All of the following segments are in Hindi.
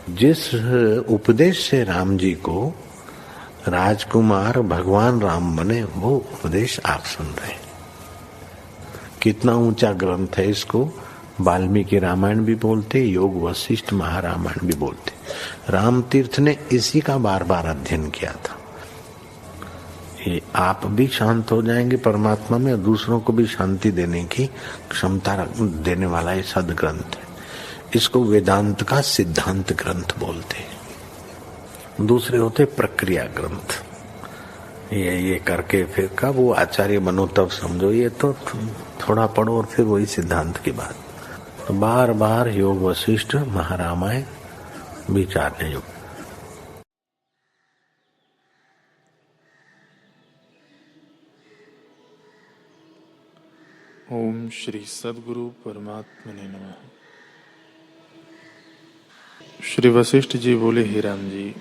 जिस उपदेश से राम जी को राजकुमार भगवान राम बने, वो उपदेश आप सुन रहे हैं। कितना ऊंचा ग्रंथ है। इसको वाल्मीकि रामायण भी बोलते, योग वशिष्ठ महारामायण भी बोलते। राम तीर्थ ने इसी का बार बार अध्ययन किया था। ये आप भी शांत हो जाएंगे परमात्मा में, और दूसरों को भी शांति देने की क्षमता देने वाला ये सदग्रंथ है। इसको वेदांत का सिद्धांत ग्रंथ बोलते हैं। दूसरे होते प्रक्रिया ग्रंथ। ये करके फिर कब वो आचार्य बनो तब समझो, ये तो थोड़ा पढ़ो और फिर वही सिद्धांत की बात। तो बार बार योग वशिष्ठ महारामायण विचारने योग। ओम श्री सद्गुरु परमात्मने नमः। श्री वशिष्ठ जी बोले, हे राम जी,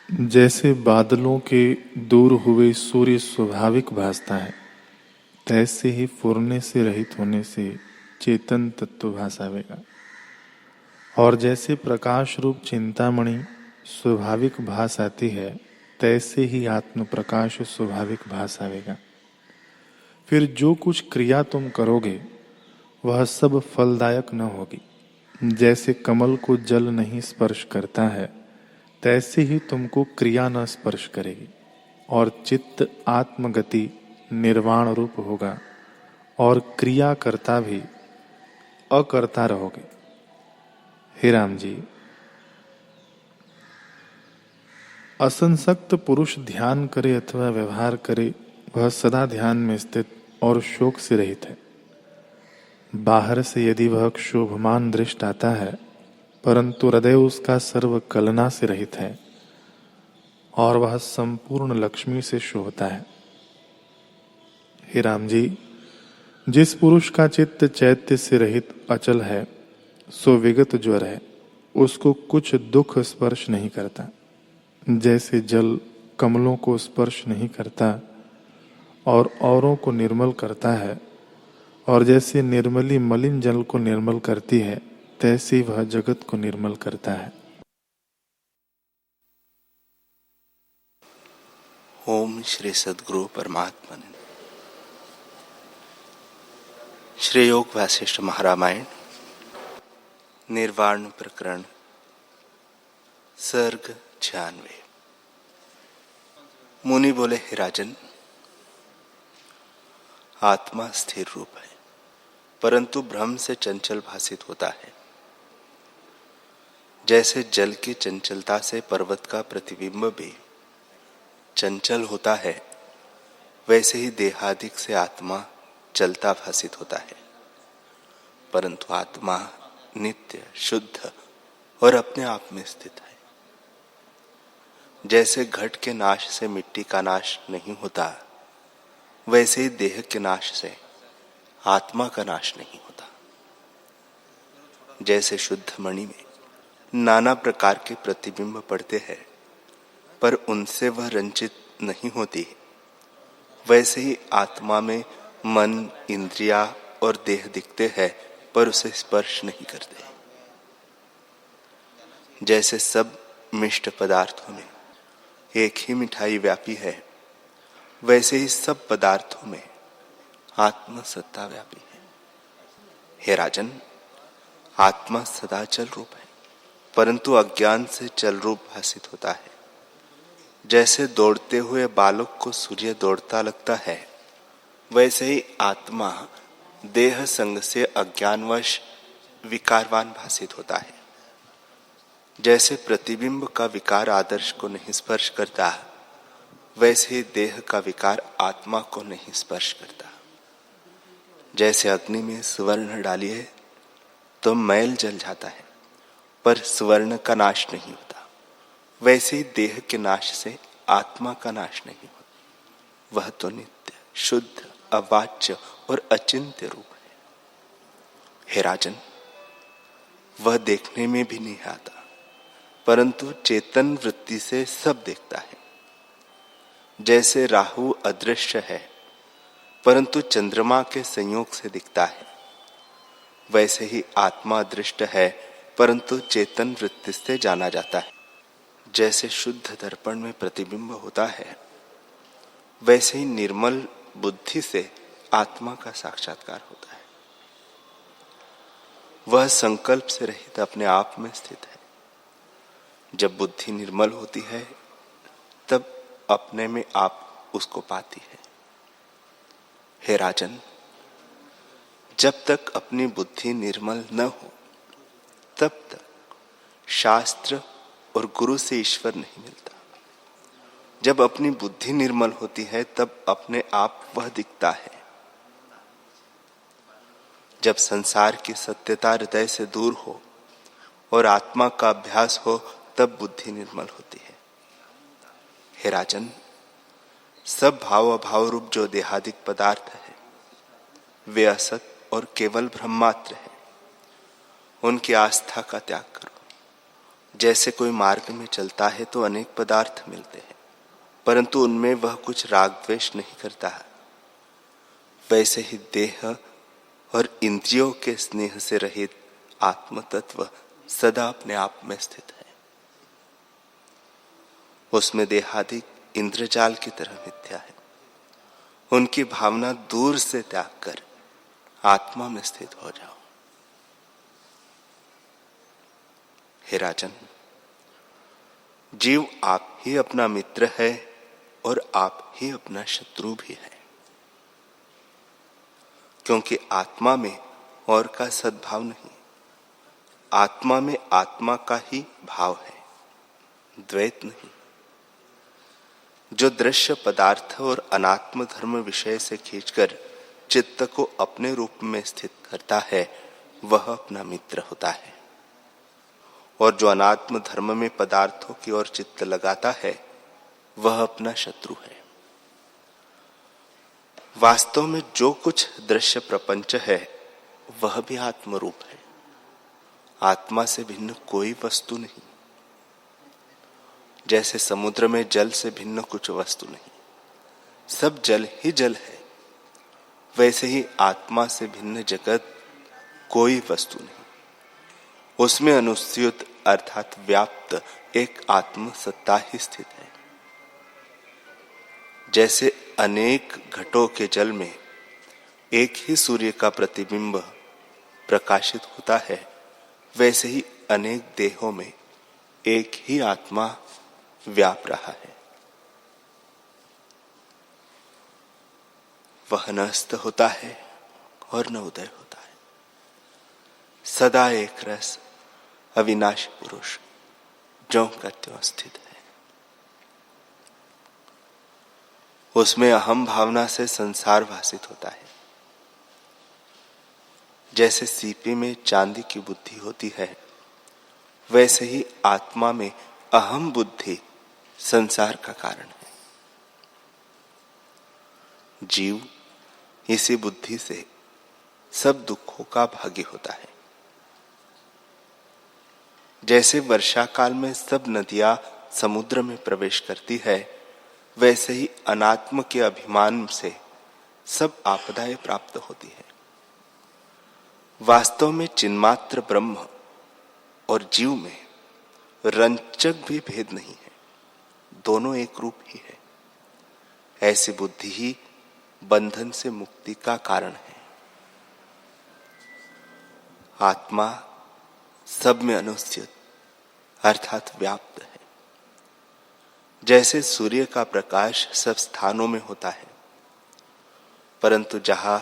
जैसे बादलों के दूर हुए सूर्य स्वाभाविक भासता है, तैसे ही फुरने से रहित होने से चेतन तत्व भासावेगा। और जैसे प्रकाश रूप चिंतामणि स्वाभाविक भास आती है, तैसे ही आत्म प्रकाश स्वाभाविक भास आवेगा। फिर जो कुछ क्रिया तुम करोगे वह सब फलदायक न होगी। जैसे कमल को जल नहीं स्पर्श करता है, तैसे ही तुमको क्रिया न स्पर्श करेगी, और चित्त आत्मगति निर्वाण रूप होगा, और क्रिया करता भी अकर्ता रहोगे। हे राम जी, असंसक्त पुरुष ध्यान करे अथवा व्यवहार करे, वह सदा ध्यान में स्थित और शोक से रहित है। बाहर से यदि वह क्षोभमान दृष्ट आता है, परंतु हृदय उसका सर्व कलना से रहित है, और वह संपूर्ण लक्ष्मी से शोभता है। हे राम जी, जिस पुरुष का चित्त चैत्य से रहित अचल है, सो विगत ज्वर है, उसको कुछ दुख स्पर्श नहीं करता। जैसे जल कमलों को स्पर्श नहीं करता और औरों को निर्मल करता है, और जैसे निर्मली मलिन जल को निर्मल करती है, तैसे वह जगत को निर्मल करता है। ओम श्री सद्गुरु परमात्मने। श्री योग वशिष्ठ महारामायण निर्वाण प्रकरण सर्ग 96। मुनि बोले, हे राजन, आत्मा स्थिर रूप है, परंतु भ्रम से चंचल भासित होता है। जैसे जल की चंचलता से पर्वत का प्रतिबिंब भी चंचल होता है, वैसे ही देहादिक से आत्मा चलता भासित होता है, परंतु आत्मा नित्य शुद्ध और अपने आप में स्थित है। जैसे घट के नाश से मिट्टी का नाश नहीं होता, वैसे ही देह के नाश से आत्मा का नाश नहीं होता। जैसे शुद्ध मणि में नाना प्रकार के प्रतिबिंब पड़ते हैं, पर उनसे वह रंजित नहीं होती, वैसे ही आत्मा में मन, इंद्रिया और देह दिखते हैं, पर उसे स्पर्श नहीं करते। जैसे सब मिष्ट पदार्थों में एक ही मिठाई व्यापी है, वैसे ही सब पदार्थों में आत्मा सत्ता व्यापी है। हे राजन, आत्मा सदा चल रूप है, परंतु अज्ञान से चल रूप भासित होता है। जैसे दौड़ते हुए बालक को सूर्य दौड़ता लगता है, वैसे ही आत्मा देह संग से अज्ञानवश विकारवान भासित होता है। जैसे प्रतिबिंब का विकार आदर्श को नहीं स्पर्श करता, वैसे ही देह का विकार आत्मा को नहीं स्पर्श करता। जैसे अग्नि में स्वर्ण डालिए तो मैल जल जाता है, पर स्वर्ण का नाश नहीं होता, वैसे ही देह के नाश से आत्मा का नाश नहीं होता। वह तो नित्य शुद्ध अवाच्य और अचिंत्य रूप है। हे राजन, वह देखने में भी नहीं आता, परंतु चेतन वृत्ति से सब देखता है। जैसे राहु अदृश्य है, परंतु चंद्रमा के संयोग से दिखता है, वैसे ही आत्मा दृष्ट है परंतु चेतन वृत्ति से जाना जाता है। जैसे शुद्ध दर्पण में प्रतिबिंब होता है, वैसे ही निर्मल बुद्धि से आत्मा का साक्षात्कार होता है। वह संकल्प से रहित अपने आप में स्थित है। जब बुद्धि निर्मल होती है तब अपने में आप उसको पाती है। हे राजन, जब तक अपनी बुद्धि निर्मल न हो तब तक शास्त्र और गुरु से ईश्वर नहीं मिलता। जब अपनी बुद्धि निर्मल होती है तब अपने आप वह दिखता है। जब संसार की सत्यता हृदय से दूर हो और आत्मा का अभ्यास हो तब बुद्धि निर्मल होती है। हे राजन, सब भाव अभाव रूप जो देहादिक पदार्थ है वे असत और केवल ब्रह्मात्र है। उनकी आस्था का त्याग करो। जैसे कोई मार्ग में चलता है तो अनेक पदार्थ मिलते हैं परंतु उनमें वह कुछ राग द्वेष नहीं करता है, वैसे ही देह और इंद्रियों के स्नेह से रहित आत्म तत्व सदा अपने आप में स्थित है। उसमें देहादिक इंद्रजाल की तरह मिथ्या है। उनकी भावना दूर से त्याग कर आत्मा में स्थित हो जाओ। हे राजन, जीव आप ही अपना मित्र है और आप ही अपना शत्रु भी है, क्योंकि आत्मा में और का सद्भाव नहीं। आत्मा में आत्मा का ही भाव है, द्वैत नहीं। जो दृश्य पदार्थ और अनात्म धर्म विषय से खींचकर चित्त को अपने रूप में स्थित करता है वह अपना मित्र होता है, और जो अनात्म धर्म में पदार्थों की ओर चित्त लगाता है वह अपना शत्रु है। वास्तव में जो कुछ दृश्य प्रपंच है वह भी आत्मरूप है। आत्मा से भिन्न कोई वस्तु नहीं। जैसे समुद्र में जल से भिन्न कुछ वस्तु नहीं, सब जल ही जल है, वैसे ही आत्मा से भिन्न जगत कोई वस्तु नहीं। उसमें अनुस्यूत अर्थात व्याप्त एक आत्म सत्ता ही स्थित है। जैसे अनेक घटों के जल में एक ही सूर्य का प्रतिबिंब प्रकाशित होता है, वैसे ही अनेक देहों में एक ही आत्मा व्याप रहा है। वह न अस्त होता है और न उदय होता है। सदा एक रस अविनाशी पुरुष ज्यों का त्यों स्थित है। उसमें अहम भावना से संसार भासित होता है। जैसे सीपी में चांदी की बुद्धि होती है, वैसे ही आत्मा में अहम बुद्धि संसार का कारण है। जीव इसी बुद्धि से सब दुखों का भागी होता है। जैसे वर्षा काल में सब नदियां समुद्र में प्रवेश करती है, वैसे ही अनात्म के अभिमान से सब आपदाएं प्राप्त होती है। वास्तव में चिन्मात्र ब्रह्म और जीव में रंचक भी भेद नहीं है, दोनों एक रूप ही है। ऐसी बुद्धि ही बंधन से मुक्ति का कारण है। आत्मा सब में अनुस्यूत अर्थात व्याप्त है। जैसे सूर्य का प्रकाश सब स्थानों में होता है, परंतु जहां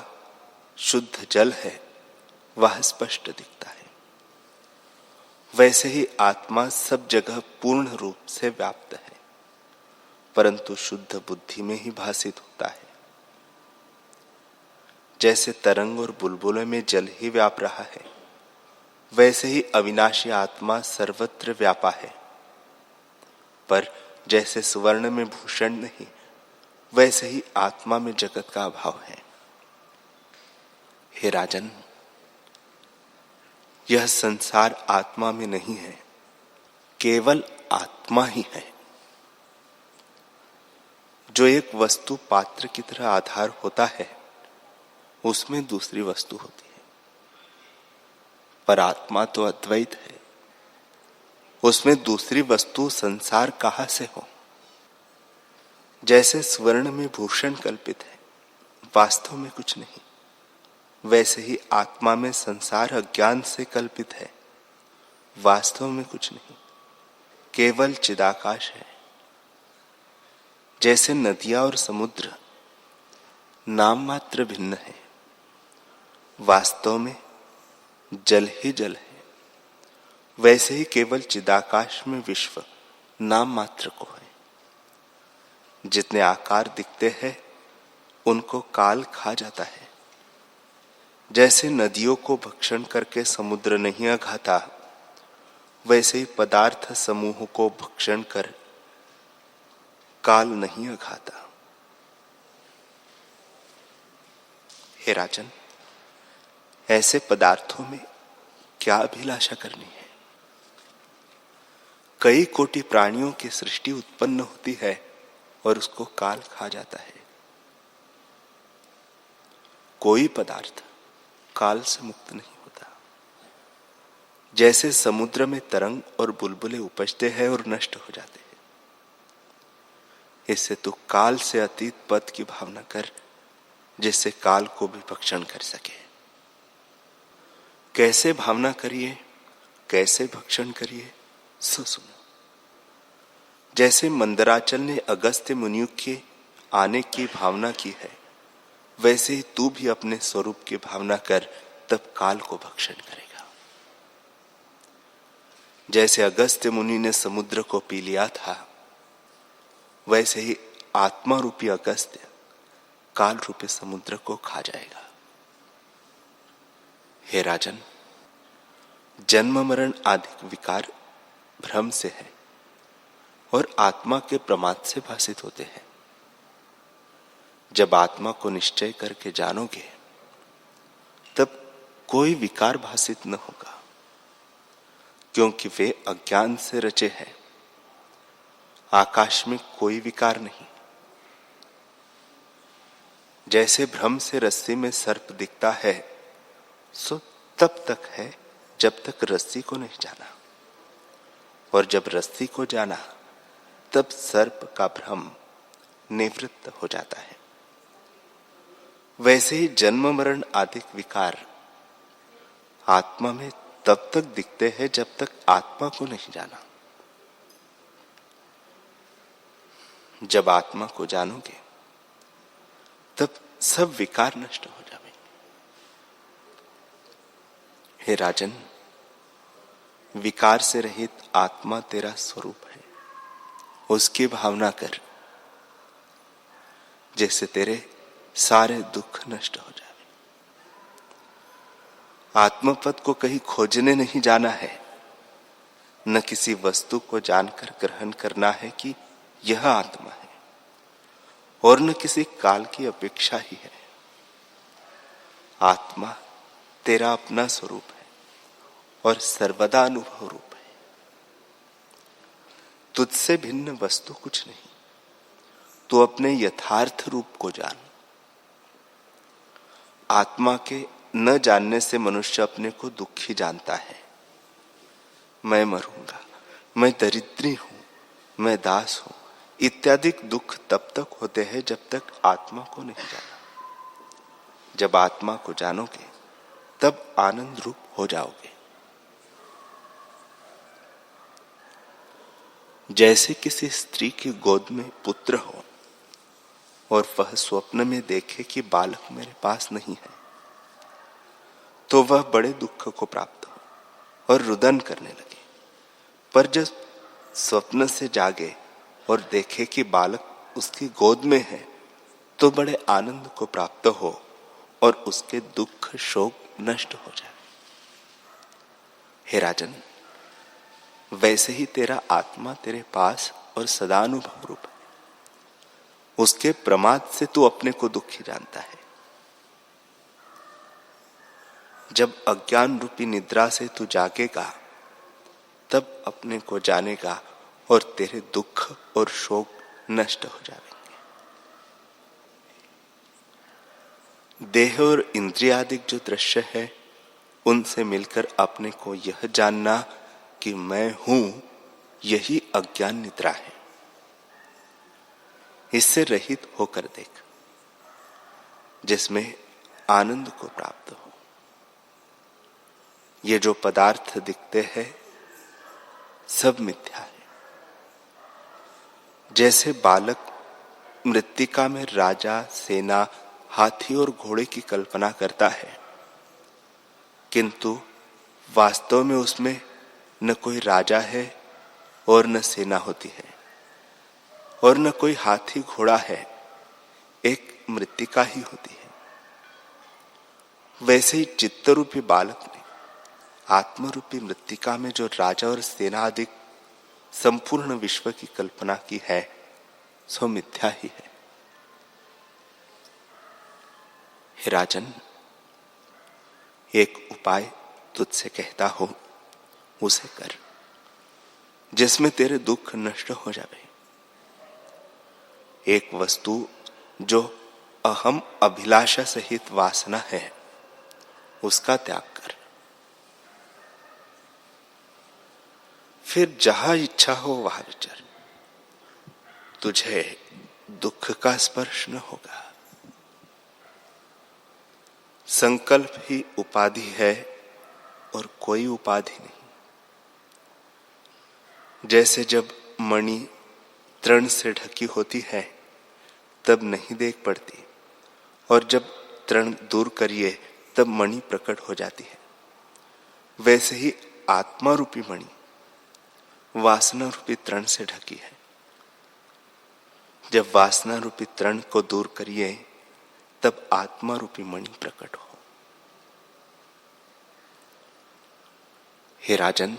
शुद्ध जल है वह स्पष्ट दिखता है, वैसे ही आत्मा सब जगह पूर्ण रूप से व्याप्त है, परंतु शुद्ध बुद्धि में ही भासित होता है। जैसे तरंग और बुलबुले में जल ही व्याप रहा है, वैसे ही अविनाशी आत्मा सर्वत्र व्यापा है। पर जैसे सुवर्ण में भूषण नहीं, वैसे ही आत्मा में जगत का अभाव है। हे राजन, यह संसार आत्मा में नहीं है, केवल आत्मा ही है। जो एक वस्तु पात्र की तरह आधार होता है, उसमें दूसरी वस्तु होती है। पर आत्मा तो अद्वैत है, उसमें दूसरी वस्तु संसार कहां से हो। जैसे स्वर्ण में भूषण कल्पित है, वास्तव में कुछ नहीं, वैसे ही आत्मा में संसार अज्ञान से कल्पित है, वास्तव में कुछ नहीं, केवल चिदाकाश है। जैसे नदियां और समुद्र नाम मात्र भिन्न है, वास्तव में जल ही जल है, वैसे ही केवल चिदाकाश में विश्व नाम मात्र को है। जितने आकार दिखते हैं उनको काल खा जाता है। जैसे नदियों को भक्षण करके समुद्र नहीं अघाता, वैसे ही पदार्थ समूह को भक्षण कर काल नहीं अघाता। हे राजन, ऐसे पदार्थों में क्या अभिलाषा करनी है। कई कोटि प्राणियों की सृष्टि उत्पन्न होती है और उसको काल खा जाता है। कोई पदार्थ काल से मुक्त नहीं होता। जैसे समुद्र में तरंग और बुलबुले उपजते हैं और नष्ट हो जाते हैं, इससे तू काल से अतीत पद की भावना कर, जिससे काल को भी भक्षण कर सके। कैसे भावना करिए, कैसे भक्षण करिए, सो सुनो। जैसे मंदराचल ने अगस्त्य मुनि के आने की भावना की है, वैसे ही तू भी अपने स्वरूप की भावना कर, तब काल को भक्षण करेगा। जैसे अगस्त्य मुनि ने समुद्र को पी लिया था, वैसे ही आत्मा रूपी अगस्त्य काल रूपी समुद्र को खा जाएगा। हे राजन, जन्म मरण आदि विकार भ्रम से है और आत्मा के प्रमाद से भासित होते हैं। जब आत्मा को निश्चय करके जानोगे, तब कोई विकार भासित न होगा, क्योंकि वे अज्ञान से रचे हैं। आकाश में कोई विकार नहीं। जैसे भ्रम से रस्सी में सर्प दिखता है, सो तब तक है जब तक रस्सी को नहीं जाना, और जब रस्सी को जाना तब सर्प का भ्रम निवृत्त हो जाता है। वैसे ही जन्म मरण आदि विकार आत्मा में तब तक दिखते हैं जब तक आत्मा को नहीं जाना। जब आत्मा को जानोगे, तब सब विकार नष्ट हो जाएंगे। हे राजन, विकार से रहित आत्मा तेरा स्वरूप है, उसकी भावना कर, जैसे तेरे सारे दुख नष्ट हो जाए। आत्मपद को कहीं खोजने नहीं जाना है, न किसी वस्तु को जानकर ग्रहण करना है कि यह आत्मा है, और न किसी काल की अपेक्षा ही है। आत्मा तेरा अपना स्वरूप है और सर्वदा अनुभव रूप है। तुझसे भिन्न वस्तु कुछ नहीं। तू अपने यथार्थ रूप को जान। आत्मा के न जानने से मनुष्य अपने को दुखी जानता है। मैं मरूंगा, मैं दरिद्री हूं, मैं दास हूं, इत्यादि दुख तब तक होते हैं जब तक आत्मा को नहीं जाना। जब आत्मा को जानोगे, तब आनंद रूप हो जाओगे। जैसे किसी स्त्री की गोद में पुत्र हो और वह स्वप्न में देखे कि बालक मेरे पास नहीं है, तो वह बड़े दुख को प्राप्त हो और रुदन करने लगे। पर जब स्वप्न से जागे और देखे कि बालक उसकी गोद में है, तो बड़े आनंद को प्राप्त हो और उसके दुख शोक नष्ट हो जाए। हे राजन, वैसे ही तेरा आत्मा तेरे पास और सदानुभव रूप है। उसके प्रमाद से तू अपने को दुखी जानता है। जब अज्ञान रूपी निद्रा से तू जागेगा, तब अपने को जानेगा और तेरे दुख और शोक नष्ट हो जाएंगे। देह और इंद्रियादिक जो दृश्य है, उनसे मिलकर अपने को यह जानना कि मैं हूं, यही अज्ञान निद्रा है। इससे रहित होकर देख, जिसमें आनंद को प्राप्त हो। ये जो पदार्थ दिखते हैं सब मिथ्या है। जैसे बालक मृत्तिका में राजा, सेना, हाथी और घोड़े की कल्पना करता है, किंतु वास्तव में उसमें न कोई राजा है और न सेना होती है और न कोई हाथी घोड़ा है, एक मृत्तिका ही होती है। वैसे ही चित्तरूपी बालक ने आत्मरूपी मृत्तिका में जो राजा और सेना आदि संपूर्ण विश्व की कल्पना की है, सो मिथ्या ही है। हे राजन, एक उपाय तुझसे कहता हूं, उसे कर, जिसमें तेरे दुख नष्ट हो जावे। एक वस्तु जो अहम अभिलाषा सहित वासना है, उसका त्याग कर। फिर जहां इच्छा हो वहां विचर, तुझे दुख का स्पर्श न होगा। संकल्प ही उपाधि है और कोई उपाधि नहीं। जैसे जब मणि तृण से ढकी होती है तब नहीं देख पड़ती, और जब तृण दूर करिए तब मणि प्रकट हो जाती है, वैसे ही आत्मा रूपी मणि वासना रूपी तृण से ढकी है। जब वासना रूपी तृण को दूर करिए तब आत्मा रूपी मणि प्रकट हो। हे राजन,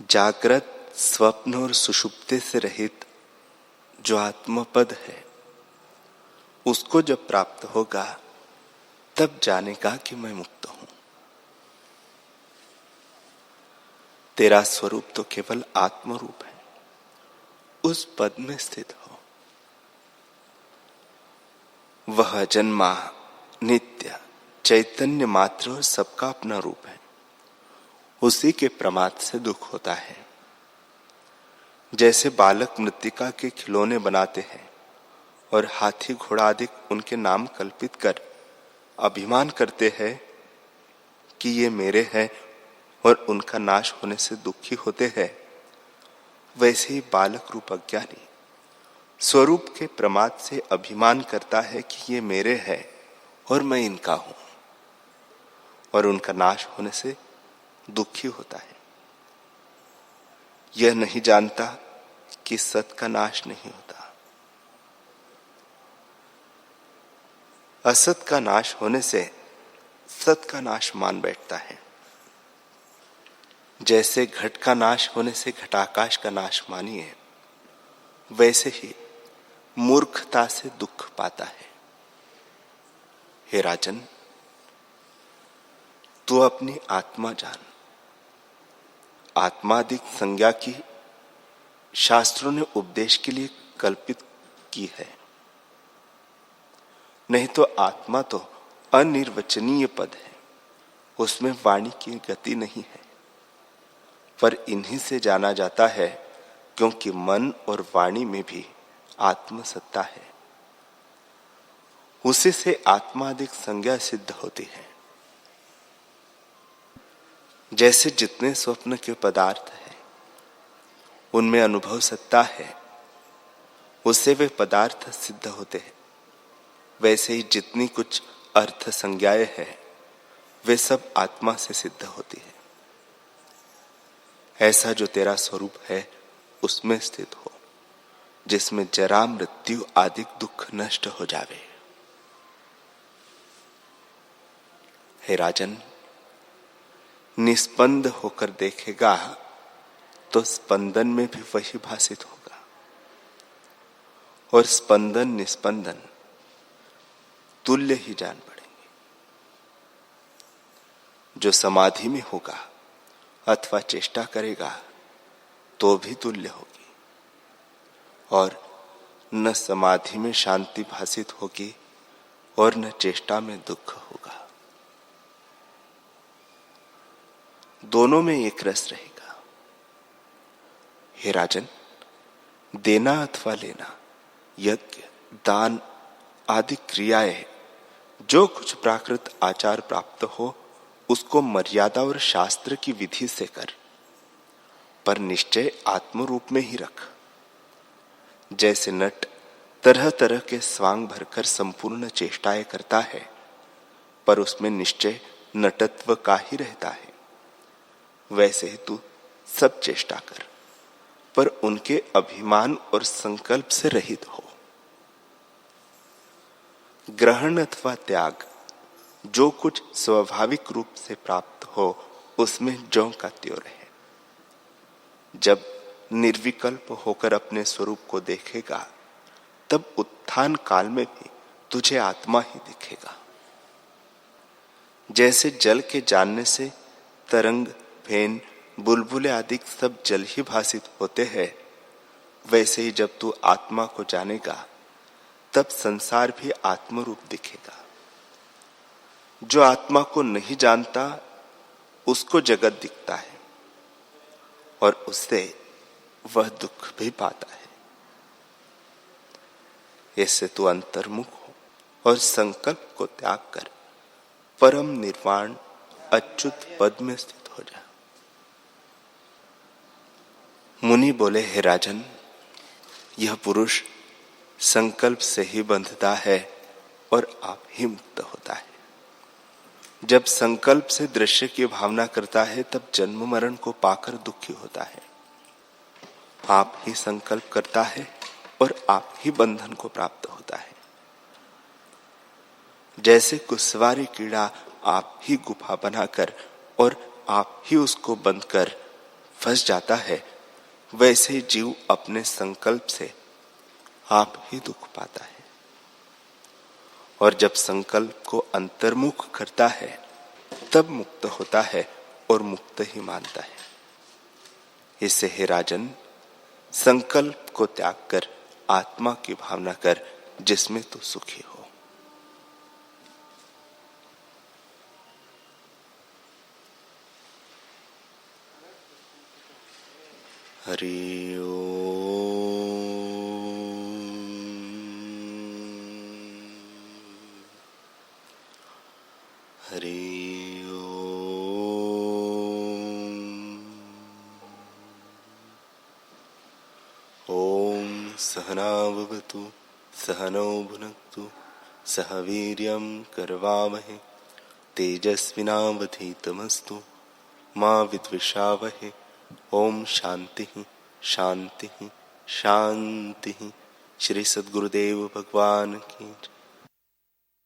जागृत, स्वप्न और सुषुप्ति से रहित जो आत्मपद है, उसको जब प्राप्त होगा तब जानेगा कि मैं मुक्त हूं। तेरा स्वरूप तो केवल आत्मरूप है, उस पद में स्थित हो। वह जन्मा, नित्य, चैतन्य मात्र सबका अपना रूप है। उसी के प्रमाद से दुख होता है। जैसे बालक मृत्तिका के खिलौने बनाते हैं और हाथी घोड़ा आदि उनके नाम कल्पित कर अभिमान करते हैं कि ये मेरे हैं और उनका नाश होने से दुखी होते हैं, वैसे ही बालक रूप अज्ञानी स्वरूप के प्रमाद से अभिमान करता है कि ये मेरे हैं और मैं इनका हूं, और उनका नाश होने से दुखी होता है। यह नहीं जानता कि सत का नाश नहीं होता। असत का नाश होने से सत का नाश मान बैठता है। जैसे घट का नाश होने से घटाकाश का नाश मानिए, वैसे ही मूर्खता से दुख पाता है। हे राजन, तू अपनी आत्मा जान। आत्मादिक संज्ञा की शास्त्रों ने उपदेश के लिए कल्पित की है, नहीं तो आत्मा तो अनिर्वचनीय पद है, उसमें वाणी की गति नहीं है। पर इन्हीं से जाना जाता है, क्योंकि मन और वाणी में भी आत्मसत्ता है। उसी से आत्मादिक संज्ञा सिद्ध होती है। जैसे जितने स्वप्न के पदार्थ हैं, उनमें अनुभव सत्ता है, उससे वे पदार्थ सिद्ध होते हैं, वैसे ही जितनी कुछ अर्थ संज्ञाएं हैं, वे सब आत्मा से सिद्ध होती है। ऐसा जो तेरा स्वरूप है, उसमें स्थित हो, जिसमें जरा, मृत्यु आदि दुख नष्ट हो जावे। हे राजन, निस्पंद होकर देखेगा तो स्पंदन में भी वही भासित होगा, और स्पंदन निस्पंदन तुल्य ही जान पड़ेंगे। जो समाधि में होगा अथवा चेष्टा करेगा तो भी तुल्य होगी, और न समाधि में शांति भासित होगी और न चेष्टा में दुख होगा। दोनों में एक रस रहेगा। हे राजन, देना अथवा लेना, यज्ञ, दान आदि क्रियाएं, जो कुछ प्राकृत आचार प्राप्त हो उसको मर्यादा और शास्त्र की विधि से कर, पर निश्चय आत्म रूप में ही रख। जैसे नट तरह तरह के स्वांग भरकर संपूर्ण चेष्टाएं करता है, पर उसमें निश्चय नटत्व का ही रहता है, वैसे ही तू सब चेष्टा कर, पर उनके अभिमान और संकल्प से रहित हो। ग्रहण अथवा त्याग, जो कुछ स्वाभाविक रूप से प्राप्त हो उसमें ज्यों का त्यों रहे। जब निर्विकल्प होकर अपने स्वरूप को देखेगा, तब उत्थान काल में भी तुझे आत्मा ही दिखेगा। जैसे जल के जानने से तरंग, फेन, बुलबुले आदि सब जल ही भासित होते हैं, वैसे ही जब तू आत्मा को जानेगा तब संसार भी आत्मरूप दिखेगा। जो आत्मा को नहीं जानता उसको जगत दिखता है और उससे वह दुख भी पाता है। इससे तू अंतर्मुख हो और संकल्प को त्याग कर परम निर्वाण अच्युत पद में स्थित हो जा। मुनि बोले, हे राजन, यह पुरुष संकल्प से ही बंधता है और आप ही मुक्त होता है। जब संकल्प से दृश्य की भावना करता है तब जन्म मरण को पाकर दुखी होता है। आप ही संकल्प करता है और आप ही बंधन को प्राप्त होता है। जैसे कुसवारी कीड़ा आप ही गुफा बनाकर और आप ही उसको बंद कर फंस जाता है, वैसे जीव अपने संकल्प से आप ही दुख पाता है। और जब संकल्प को अंतर्मुख करता है तब मुक्त होता है और मुक्त ही मानता है। इससे हे राजन, संकल्प को त्याग कर आत्मा की भावना कर, जिसमें तू सुखी हो। हरि ओम। हरि ओम। सहना भवतु सहनौ भुनक्तु सह वीर्यं करवावहै तेजस्विनावधीतमस्तु मा विद्विषावहै। ओम शांति शांति शांति। श्री सद्गुरुदेव भगवान की।